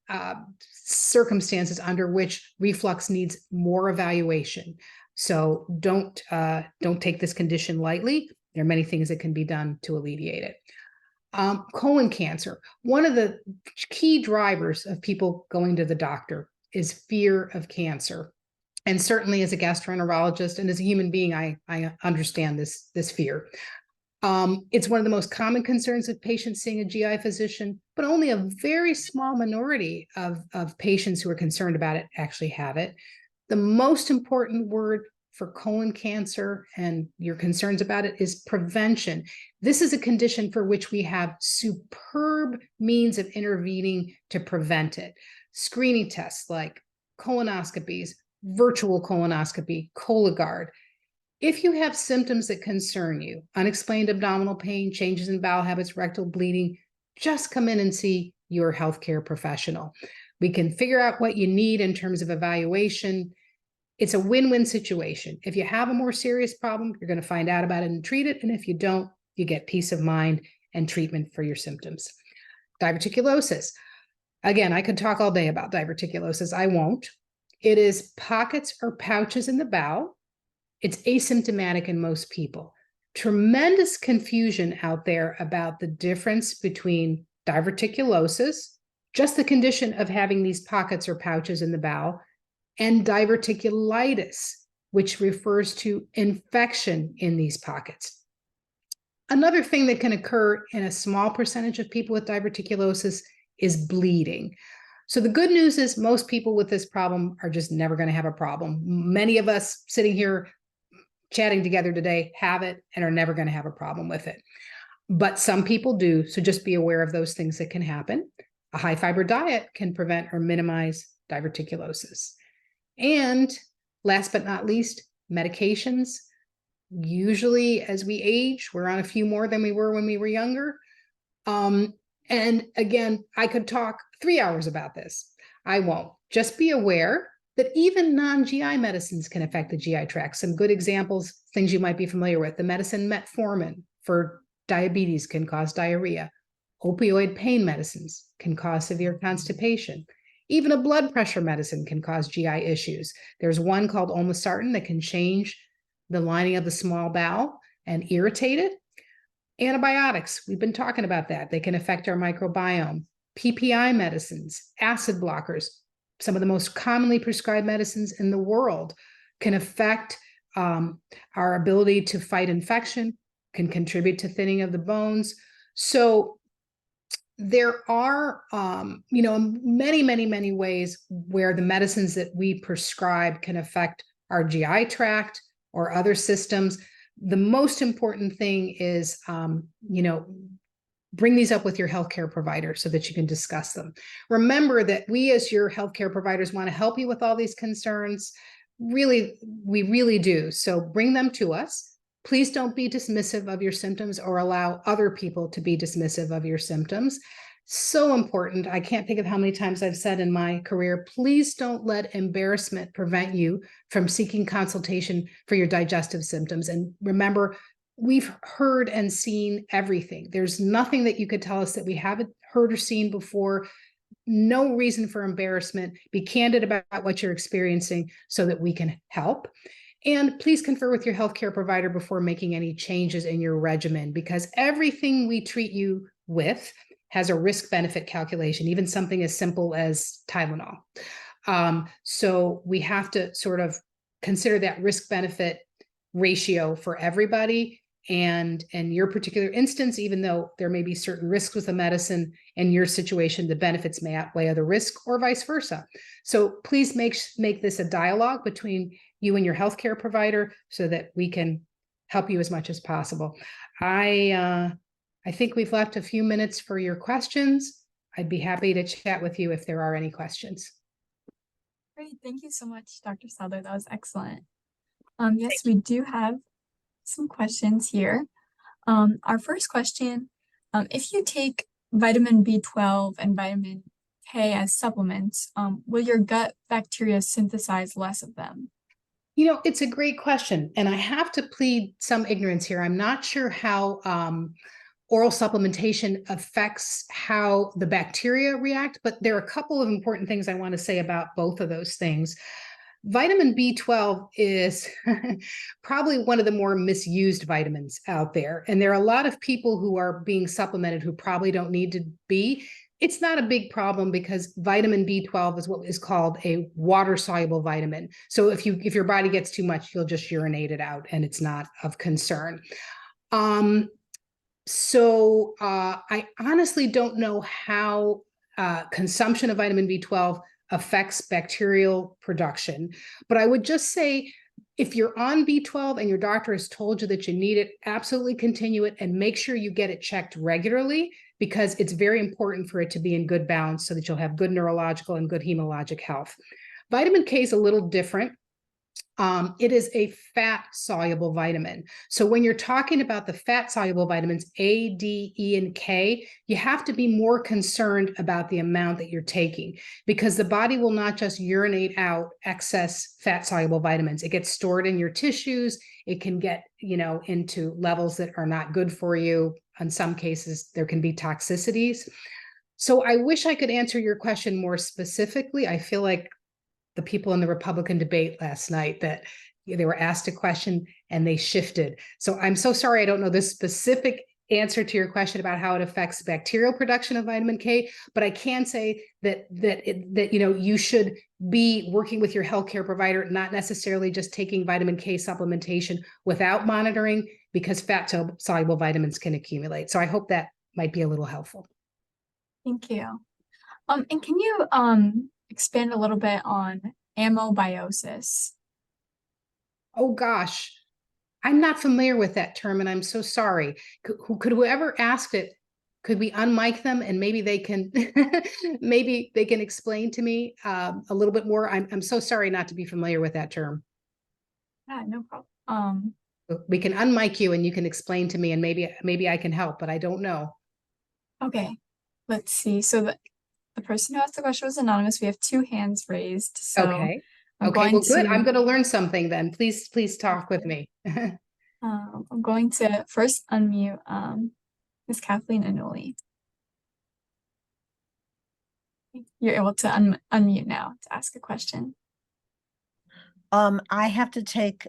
Speaker 2: circumstances under which reflux needs more evaluation. So don't take this condition lightly. There are many things that can be done to alleviate it. Colon cancer. One of the key drivers of people going to the doctor is fear of cancer. And certainly as a gastroenterologist and as a human being, I understand this fear. It's one of the most common concerns of patients seeing a GI physician, but only a very small minority of patients who are concerned about it actually have it. The most important word for colon cancer and your concerns about it is prevention. This is a condition for which we have superb means of intervening to prevent it. Screening tests like colonoscopies, virtual colonoscopy, Cologuard. If you have symptoms that concern you, unexplained abdominal pain, changes in bowel habits, rectal bleeding, just come in and see your healthcare professional. We can figure out what you need in terms of evaluation. It's a win-win situation. If you have a more serious problem, you're going to find out about it and treat it. And if you don't, you get peace of mind and treatment for your symptoms. Diverticulosis. Again, I could talk all day about diverticulosis. I won't. It is pockets or pouches in the bowel. It's asymptomatic in most people. Tremendous confusion out there about the difference between diverticulosis, just the condition of having these pockets or pouches in the bowel, and diverticulitis, which refers to infection in these pockets. Another thing that can occur in a small percentage of people with diverticulosis is bleeding. So the good news is most people with this problem are just never going to have a problem. Many of us sitting here chatting together today have it and are never going to have a problem with it. But some people do, so just be aware of those things that can happen. A high fiber diet can prevent or minimize diverticulosis. And last but not least, medications. Usually as we age, we're on a few more than we were when we were younger. And again, I could talk 3 hours about this. I won't. Just be aware that even non-GI medicines can affect the GI tract. Some good examples, things you might be familiar with. The medicine metformin for diabetes can cause diarrhea. Opioid pain medicines can cause severe constipation. Even a blood pressure medicine can cause GI issues. There's one called olmesartan that can change the lining of the small bowel and irritate it. Antibiotics, we've been talking about that. They can affect our microbiome. PPI medicines, acid blockers, some of the most commonly prescribed medicines in the world, can affect our ability to fight infection, can contribute to thinning of the bones. So there are, many, many, many ways where the medicines that we prescribe can affect our GI tract or other systems. The most important thing is, bring these up with your healthcare provider so that you can discuss them. Remember that we as your healthcare providers want to help you with all these concerns. Really, we really do. So bring them to us. Please don't be dismissive of your symptoms or allow other people to be dismissive of your symptoms. So important. I can't think of how many times I've said in my career, please don't let embarrassment prevent you from seeking consultation for your digestive symptoms. And remember, we've heard and seen everything. There's nothing that you could tell us that we haven't heard or seen before. no reason for embarrassment. Be candid about what you're experiencing so that we can help. And please confer with your healthcare provider before making any changes in your regimen, because everything we treat you with has a risk-benefit calculation, even something as simple as Tylenol. So we have to sort of consider that risk-benefit ratio for everybody. And in your particular instance, even though there may be certain risks with the medicine, in your situation, the benefits may outweigh the risk, or vice versa. So please make this a dialogue between you and your healthcare provider so that we can help you as much as possible. I think we've left a few minutes for your questions. I'd be happy to chat with you if there are any questions.
Speaker 1: Great. Thank you so much, Dr. Sadler. That was excellent. Yes, we do have some questions here. Our first question, if you take vitamin B12 and vitamin K as supplements, will your gut bacteria synthesize less of them?
Speaker 2: You know, it's a great question, and I have to plead some ignorance here. I'm not sure how oral supplementation affects how the bacteria react, but there are a couple of important things I want to say about both of those things. Vitamin B12 is probably one of the more misused vitamins out there. And there are a lot of people who are being supplemented who probably don't need to be. It's not a big problem because vitamin B12 is what is called a water-soluble vitamin. So if your body gets too much, you'll just urinate it out and it's not of concern. So I honestly don't know how consumption of vitamin B12 affects bacterial production. But I would just say, if you're on B12 and your doctor has told you that you need it, absolutely continue it and make sure you get it checked regularly, because it's very important for it to be in good balance so that you'll have good neurological and good hematologic health. Vitamin K is a little different. It is a fat-soluble vitamin. So when you're talking about the fat-soluble vitamins, A, D, E, and K, you have to be more concerned about the amount that you're taking, because the body will not just urinate out excess fat-soluble vitamins. It gets stored in your tissues. It can get, into levels that are not good for you. In some cases, there can be toxicities. So I wish I could answer your question more specifically. I feel like the people in the Republican debate last night, that they were asked a question and they shifted. So I'm so sorry I don't know the specific answer to your question about how it affects bacterial production of vitamin K, but I can say that you should be working with your healthcare provider, not necessarily just taking vitamin K supplementation without monitoring, because fat-soluble vitamins can accumulate. So I hope that might be a little helpful.
Speaker 1: Thank you. And can you expand a little bit on amobiosis?
Speaker 2: Oh gosh, I'm not familiar with that term, and I'm so sorry. Could whoever asked it, could we unmic them and maybe they can maybe they can explain to me a little bit more? I'm so sorry not to be familiar with that term.
Speaker 1: Yeah, no problem.
Speaker 2: We can unmic you and you can explain to me, and maybe I can help, but I don't know.
Speaker 1: Okay, let's see. So the person who asked the question was anonymous. We have 2 hands raised. So
Speaker 2: Okay.
Speaker 1: I'm
Speaker 2: Okay, well, good.
Speaker 1: to,
Speaker 2: I'm going to learn something then. Please talk with me.
Speaker 1: I'm going to first unmute Ms. Kathleen Anuli. You're able to unmute now to ask a question.
Speaker 3: I have to take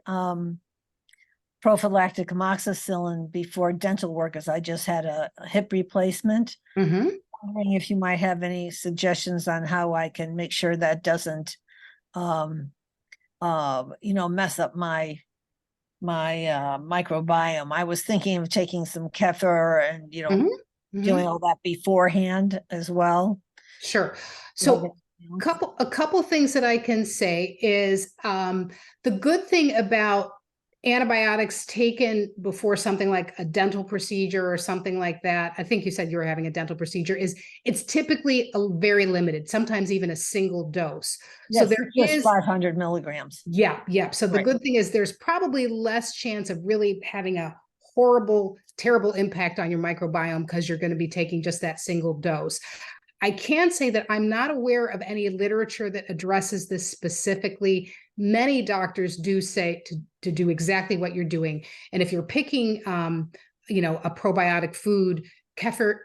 Speaker 3: prophylactic amoxicillin before dental work, as I just had a hip replacement.
Speaker 2: Mm-hmm.
Speaker 3: Wondering if you might have any suggestions on how I can make sure that doesn't mess up my microbiome. I was thinking of taking some kefir and doing all that beforehand as well.
Speaker 2: Sure. So a couple things that I can say is the good thing about antibiotics taken before something like a dental procedure or something like that, I think you said you were having a dental procedure, is it's typically very limited, sometimes even a single dose.
Speaker 3: Yes,
Speaker 2: so there is
Speaker 3: 500 milligrams.
Speaker 2: Yeah. So the good thing is there's probably less chance of really having a horrible, terrible impact on your microbiome because you're going to be taking just that single dose. I can say that I'm not aware of any literature that addresses this specifically. Many doctors do say to do exactly what you're doing. And if you're picking, a probiotic food, kefir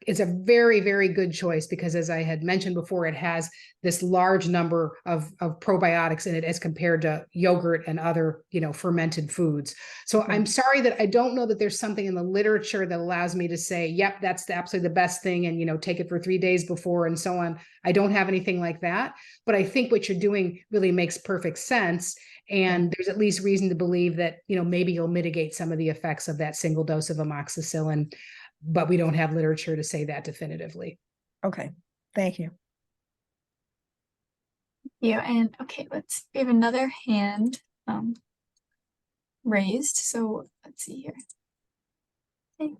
Speaker 2: is a very, very good choice because, as I had mentioned before, it has this large number of probiotics in it as compared to yogurt and other, fermented foods. So I'm sorry that I don't know that there's something in the literature that allows me to say, yep, that's absolutely the best thing, and, take it for 3 days before and so on. I don't have anything like that, but I think what you're doing really makes perfect sense. And there's at least reason to believe that, maybe you'll mitigate some of the effects of that single dose of amoxicillin, but we don't have literature to say that definitively.
Speaker 3: Okay, thank you.
Speaker 1: Yeah, and okay, we have another hand raised. So let's see here. Okay.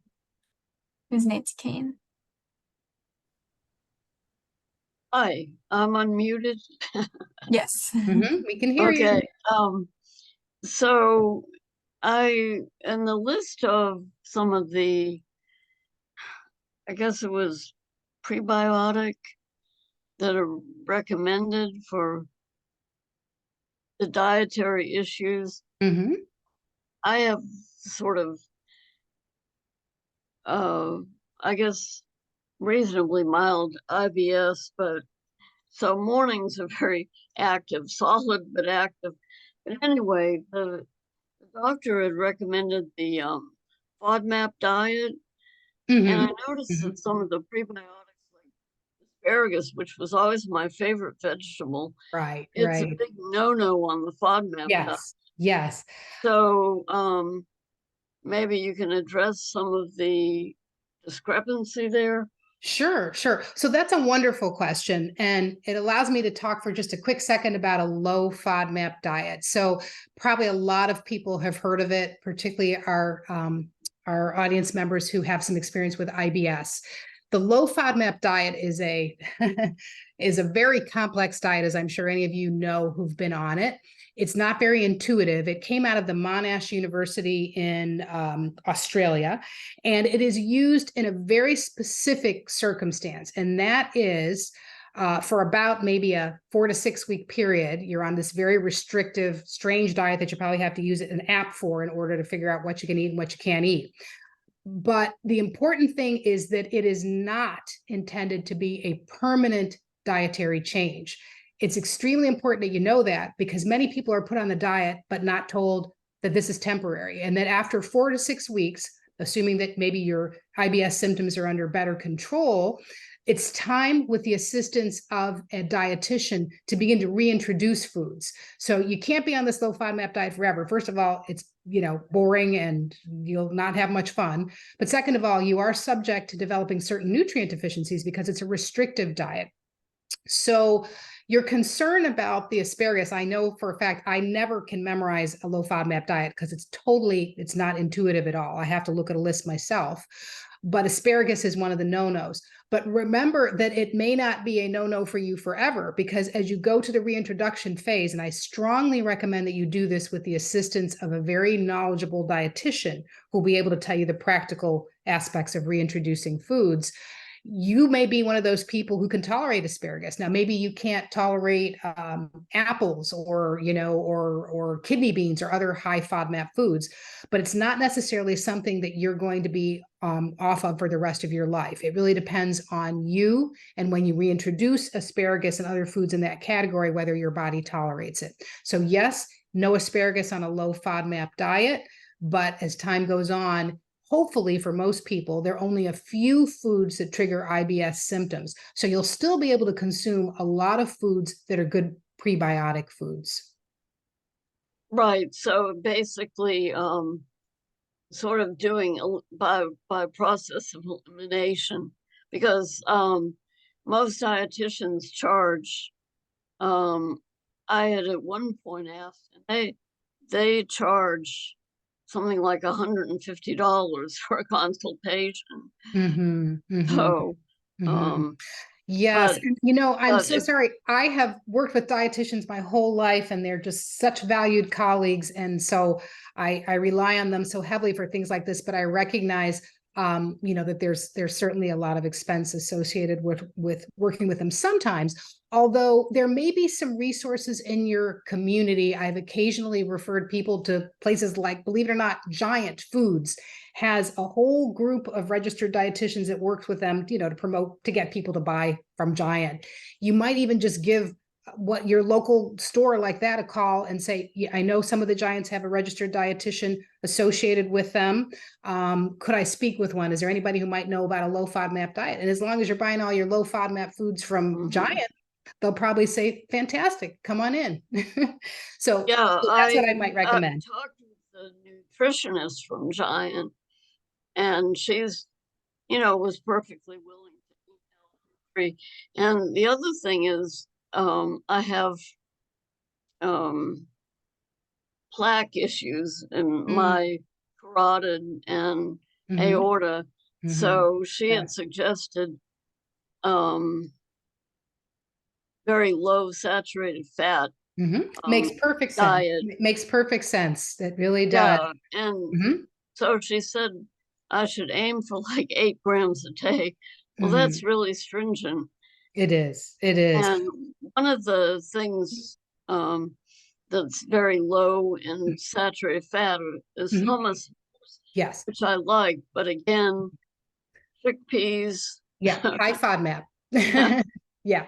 Speaker 1: Ms. Nancy Kane.
Speaker 4: Hi, I'm unmuted.
Speaker 1: Yes.
Speaker 2: We can hear you.
Speaker 4: Okay, so in the list of some of the, I guess it was prebiotic that are recommended for the dietary issues, I have sort of, I guess, reasonably mild IBS, but so mornings are very active, solid but active. But anyway, the doctor had recommended the FODMAP diet, and I noticed that some of the prebiotics, like asparagus, which was always my favorite vegetable, it's a big no-no on the FODMAP diet.
Speaker 2: Yes.
Speaker 4: So maybe you can address some of the discrepancy there.
Speaker 2: Sure. So that's a wonderful question. And it allows me to talk for just a quick second about a low FODMAP diet. So probably a lot of people have heard of it, particularly our audience members who have some experience with IBS. The low FODMAP diet is a is a very complex diet, as I'm sure any of you know who've been on it. It's not very intuitive. It came out of the Monash University in Australia, and it is used in a very specific circumstance, and that is for about maybe a 4 to 6 week period. You're on this very restrictive, strange diet that you probably have to use an app for in order to figure out what you can eat and what you can't eat. But the important thing is that it is not intended to be a permanent dietary change. It's extremely important that you know that, because many people are put on the diet but not told that this is temporary, and that after 4 to 6 weeks, assuming that maybe your IBS symptoms are under better control, it's time, with the assistance of a dietitian, to begin to reintroduce foods. So you can't be on this low FODMAP diet forever. First of all, it's boring and you'll not have much fun. But second of all, you are subject to developing certain nutrient deficiencies because it's a restrictive diet. So your concern about the asparagus, I know for a fact, I never can memorize a low FODMAP diet because it's not intuitive at all. I have to look at a list myself. But asparagus is one of the no-nos. But remember that it may not be a no-no for you forever, because as you go to the reintroduction phase, and I strongly recommend that you do this with the assistance of a very knowledgeable dietitian who will be able to tell you the practical aspects of reintroducing foods, you may be one of those people who can tolerate asparagus. Now, maybe you can't tolerate apples or kidney beans or other high FODMAP foods, but it's not necessarily something that you're going to be off of for the rest of your life. It really depends on you, and when you reintroduce asparagus and other foods in that category, whether your body tolerates it. So yes, no asparagus on a low FODMAP diet, but as time goes on, hopefully for most people, there are only a few foods that trigger IBS symptoms. So you'll still be able to consume a lot of foods that are good prebiotic foods.
Speaker 4: Right. So basically, sort of doing by process of elimination, because most dietitians charge. I had at one point asked, and they charge something like $150 for a consultation. So,
Speaker 2: yes, I'm so sorry. I have worked with dietitians my whole life, and they're just such valued colleagues, and so I rely on them so heavily for things like this. But I recognize that there's certainly a lot of expense associated with working with them sometimes. Although there may be some resources in your community. I've occasionally referred people to places like, believe it or not, Giant Foods has a whole group of registered dietitians that works with them, to get people to buy from Giant. You might even just give what your local store like that a call and say, yeah, I know some of the Giants have a registered dietitian associated with them. Could I speak with one? Is there anybody who might know about a low FODMAP diet? And as long as you're buying all your low FODMAP foods from Giant, they'll probably say, fantastic, come on in. so,
Speaker 4: yeah,
Speaker 2: so that's what I might recommend.
Speaker 4: I talked with the nutritionist from Giant, and she's, was perfectly willing to eat healthy. And the other thing is, I have plaque issues in my carotid and aorta. So she had suggested very low saturated fat
Speaker 2: makes perfect
Speaker 4: diet.
Speaker 2: sense. It makes perfect sense. It really does.
Speaker 4: Yeah, and so she said I should aim for like 8 grams a day. Well, that's really stringent.
Speaker 2: It is. It is.
Speaker 4: And one of the things that's very low in saturated fat is hummus.
Speaker 2: Yes.
Speaker 4: Which I like, but again, chickpeas.
Speaker 2: Yeah, high FODMAP. Yeah.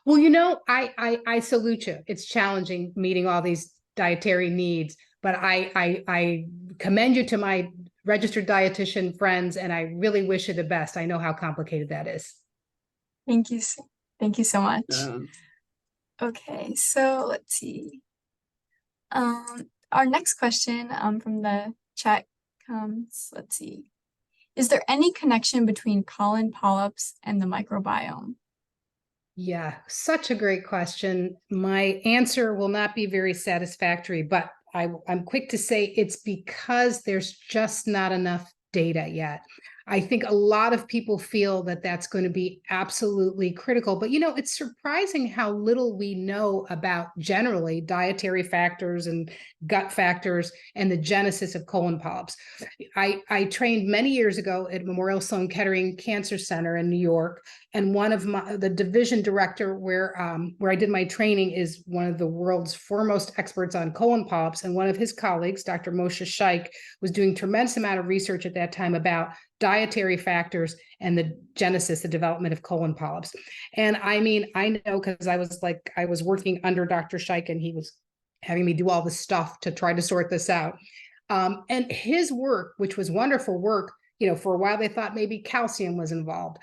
Speaker 2: Well, I salute you. It's challenging meeting all these dietary needs, but I commend you to my registered dietitian friends, and I really wish you the best. I know how complicated that is.
Speaker 1: Thank you. Thank you so much. Okay, so let's see. Our next question from the chat comes, let's see. Is there any connection between colon polyps and the microbiome?
Speaker 2: Yeah, such a great question. My answer will not be very satisfactory, but I'm quick to say it's because there's just not enough data yet. I think a lot of people feel that that's going to be absolutely critical, but it's surprising how little we know about generally dietary factors and gut factors and the genesis of colon polyps. I trained many years ago at Memorial Sloan Kettering Cancer Center in New York, and one of the division director where I did my training is one of the world's foremost experts on colon polyps, and one of his colleagues, Dr. Moshe Shaikh, was doing tremendous amount of research at that time about dietary factors and the genesis, the development of colon polyps. And I mean, I know because I was working under Dr. Shaikh, and he was having me do all this stuff to try to sort this out. And his work, which was wonderful work, for a while they thought maybe calcium was involved,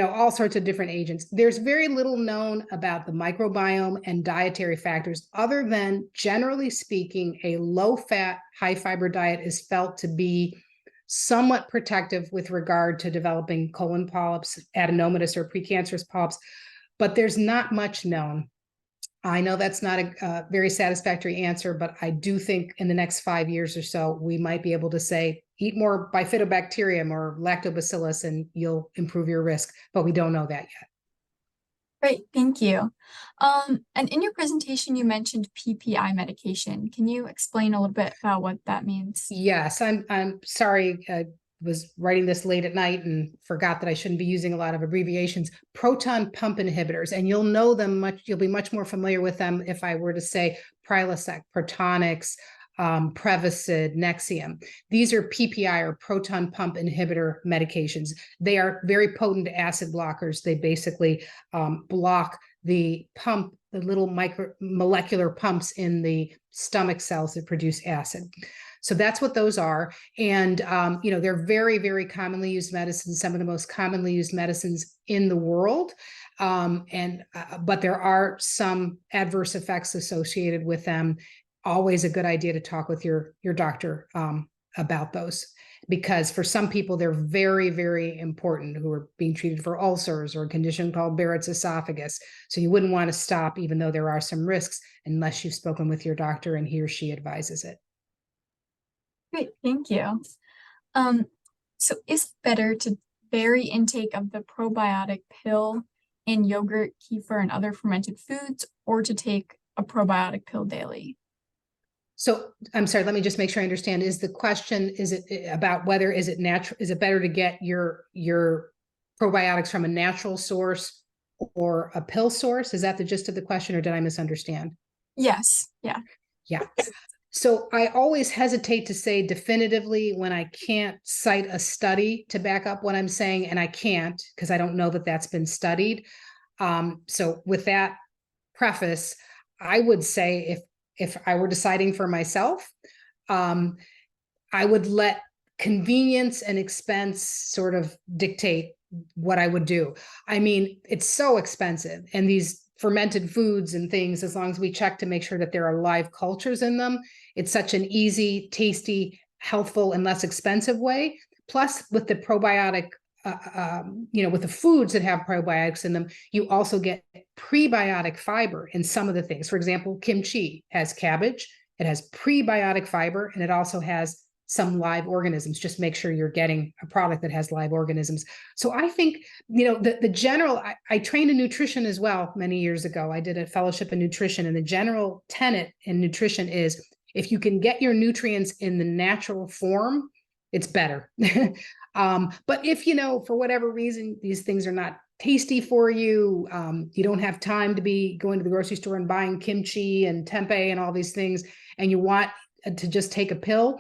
Speaker 2: all sorts of different agents. There's very little known about the microbiome and dietary factors, other than, generally speaking, a low-fat, high-fiber diet is felt to be somewhat protective with regard to developing colon polyps, adenomatous or precancerous polyps, but there's not much known. I know that's not a very satisfactory answer, but I do think in the next 5 years or so, we might be able to say, eat more bifidobacterium or lactobacillus and you'll improve your risk, but we don't know that yet.
Speaker 1: Great, thank you. And in your presentation, you mentioned PPI medication. Can you explain a little bit about what that means?
Speaker 2: Yes, I'm sorry. I was writing this late at night and forgot that I shouldn't be using a lot of abbreviations. Proton pump inhibitors, and you'll know them you'll be much more familiar with them if I were to say Prilosec, Protonix, Prevacid, Nexium. These are PPI, or proton pump inhibitor medications. They are very potent acid blockers. They basically block the pump, the little molecular pumps in the stomach cells that produce acid. So that's what those are. And, they're very, very commonly used medicines, some of the most commonly used medicines in the world. But there are some adverse effects associated with them. Always a good idea to talk with your doctor about those, because for some people, they're very, very important, who are being treated for ulcers or a condition called Barrett's esophagus. So you wouldn't want to stop, even though there are some risks, unless you've spoken with your doctor and he or she advises it.
Speaker 1: Great, thank you. So is it better to vary intake of the probiotic pill in yogurt, kefir, and other fermented foods, or to take a probiotic pill daily?
Speaker 2: So I'm sorry, let me just make sure I understand. Is the question, is it about whether is it better to get your probiotics from a natural source or a pill source? Is that the gist of the question, or did I misunderstand?
Speaker 1: Yes. Yeah.
Speaker 2: Yeah. So I always hesitate to say definitively when I can't cite a study to back up what I'm saying, and I can't because I don't know that that's been studied. So with that preface, I would say if I were deciding for myself, I would let convenience and expense sort of dictate what I would do. I mean, it's so expensive, and these fermented foods and things, as long as we check to make sure that there are live cultures in them, it's such an easy, tasty, healthful, and less expensive way. Plus, with the probiotic, with the foods that have probiotics in them, you also get prebiotic fiber in some of the things. For example, kimchi has cabbage, it has prebiotic fiber, and it also has some live organisms. Just make sure you're getting a product that has live organisms. So I think, the general, I trained in nutrition as well many years ago. I did a fellowship in nutrition, and the general tenet in nutrition is if you can get your nutrients in the natural form, it's better. But if, for whatever reason, these things are not tasty for you, you don't have time to be going to the grocery store and buying kimchi and tempeh and all these things, and you want to just take a pill,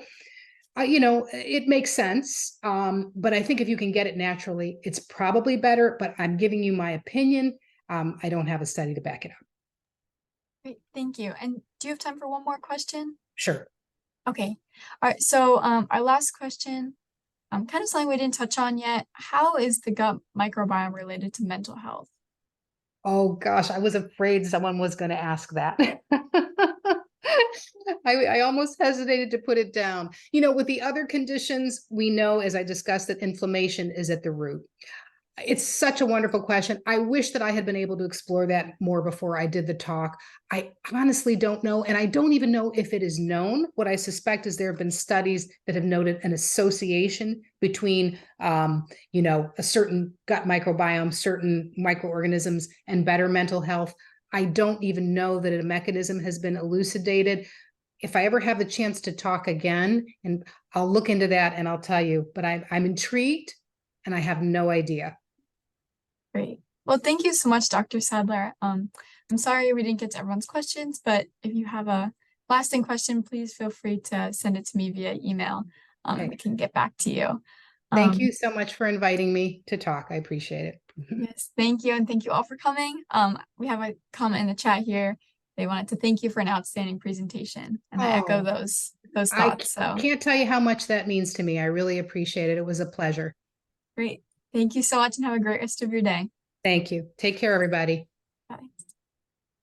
Speaker 2: it makes sense. But I think if you can get it naturally, it's probably better, but I'm giving you my opinion. I don't have a study to back it up.
Speaker 1: Great. Thank you. And do you have time for one more question?
Speaker 2: Sure.
Speaker 1: Okay. All right. So our last question, kind of something we didn't touch on yet. How is the gut microbiome related to mental health?
Speaker 2: Oh gosh, I was afraid someone was going to ask that. I almost hesitated to put it down. With the other conditions, we know, as I discussed, that inflammation is at the root. It's such a wonderful question. I wish that I had been able to explore that more before I did the talk. I honestly don't know. And I don't even know if it is known. What I suspect is there have been studies that have noted an association between, a certain gut microbiome, certain microorganisms, and better mental health. I don't even know that a mechanism has been elucidated. If I ever have the chance to talk again, and I'll look into that and I'll tell you, but I'm intrigued and I have no idea.
Speaker 1: Great. Well, thank you so much, Dr. Sadler. I'm sorry we didn't get to everyone's questions, but if you have a lasting question, please feel free to send it to me via email.
Speaker 2: Okay.
Speaker 1: We can get back to you.
Speaker 2: Thank you so much for inviting me to talk. I appreciate it.
Speaker 1: Yes, thank you. And thank you all for coming. We have a comment in the chat here. They wanted to thank you for an outstanding presentation. And I echo those thoughts. So
Speaker 2: can't tell you how much that means to me. I really appreciate it. It was a pleasure.
Speaker 1: Great. Thank you so much and have a great rest of your day.
Speaker 2: Thank you. Take care, everybody.
Speaker 1: Bye.